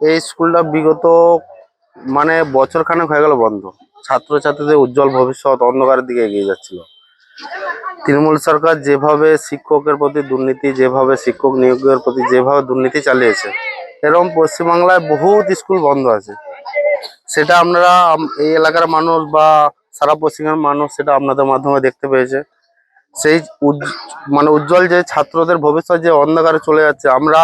এই স্কুলটা বিগত বছর খানেক হয়ে গেল বন্ধ। ছাত্রছাত্রীদের উজ্জ্বল ভবিষ্যৎ অন্ধকারের দিকে এগিয়ে যাচ্ছিল। তৃণমূল সরকার যেভাবে শিক্ষকের প্রতি দুর্নীতি, যেভাবে শিক্ষক নিয়োগের প্রতি যেভাবে দুর্নীতি চালিয়েছে, এরকম পশ্চিমবাংলায় বহুত স্কুল বন্ধ আছে। সেটা আপনারা এই এলাকার মানুষ বা সারা পশ্চিমের মানুষ সেটা আপনাদের মাধ্যমে দেখতে পেয়েছে। সেই উজ্জ্বল যে ছাত্রদের ভবিষ্যৎ যে অন্ধকারে চলে যাচ্ছে, আমরা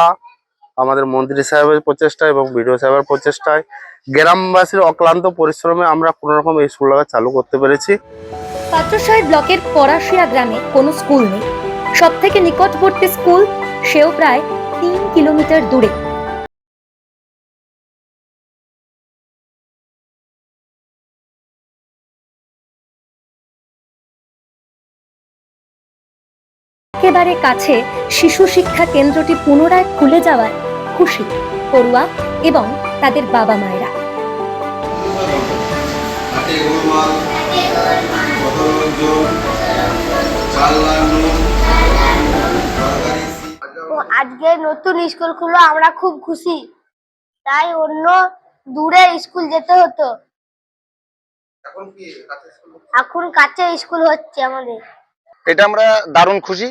আমাদের মন্ত্রী সাহেবের প্রচেষ্টায় এবং বিডিও সাহেবের প্রচেষ্টায়, গ্রামবাসীর অক্লান্ত পরিশ্রমে আমরা কোনো রকম এই স্কুলটাকে চালু করতে পেরেছি। পাত্রসাহেব ব্লকের পরাশিয়া গ্রামে কোনো স্কুল নেই। সব থেকে নিকটবর্তী স্কুল, সেও প্রায় 3 কিলোমিটার দূরে। একেবারে কাছে শিশু শিক্ষা কেন্দ্রটি পুনরায় খুলে যাওয়ায় খুশি পড়ুয়া এবং তাদের বাবা মায়েরা। আজকে নতুন স্কুল খুললো, আমরা খুব খুশি। তাই অন্য দূরে স্কুল যেতে হতো, এখন কাছে স্কুল হচ্ছে আমাদের। এটা আমরা দারুণ খুশি।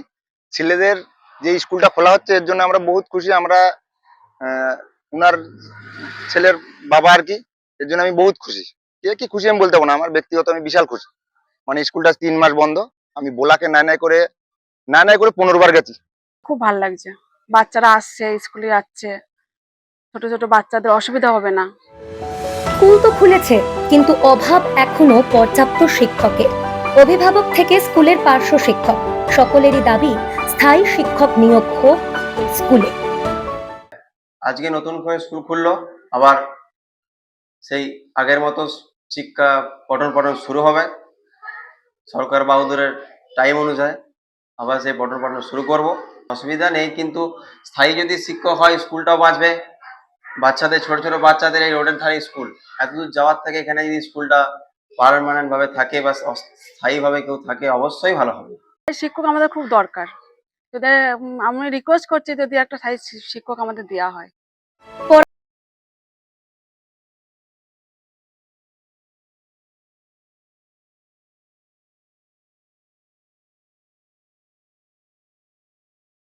ছেলেদের যে স্কুলটা খোলা হচ্ছে এর জন্য আমরা বহুত খুশি। আমরা উনার ছেলের বাবা আর কি, এর জন্য আমি বহুত খুশি। কি খুশি আমি বলতে পারবো না, আমার ব্যক্তিগত আমি বিশাল খুশি। স্কুলটা 3 মাস বন্ধ, আমি বোলাকে নাই করে 15 বার গেছি। খুব ভালো লাগছে, বাচ্চারা আসছে, স্কুলে যাচ্ছে, ছোট ছোট বাচ্চাদের অসুবিধা হবে না। স্কুল তো খুলেছে, কিন্তু অভাব এখনো পর্যাপ্ত শিক্ষকের। অভিভাবক থেকে স্কুলের পার্শ্ব শিক্ষক, সকলেরই দাবি স্থায়ী শিক্ষক নিয়োগ হোক এই স্কুলে। আজকে নতুন করে স্কুল খুললো, আবার সেই আগের মতো শিক্ষা পঠন পাঠন শুরু হবে। সরকার বাহাদুরের টাইম অনুযায়ী আবার সেই পঠন পাঠন শুরু করব। অসুবিধা নেই, কিন্তু স্থায়ী যদি শিক্ষক হয় স্কুলটাও বাঁচবে। বাচ্চাদের, ছোট ছোট বাচ্চাদের এই রোডের ধারে স্কুল, এতদূর যাওয়ার থেকে এখানে যদি স্কুলটা পার্মানেন্ট ভাবে থাকে বা স্থায়ী ভাবে কেউ থাকে, অবশ্যই ভালো হবে। শিক্ষক আমাদের খুব দরকার। যদি আমি রিকোয়েস্ট করছি, যদি একটা স্থায়ী শিক্ষক আমাদের দেওয়া হয়।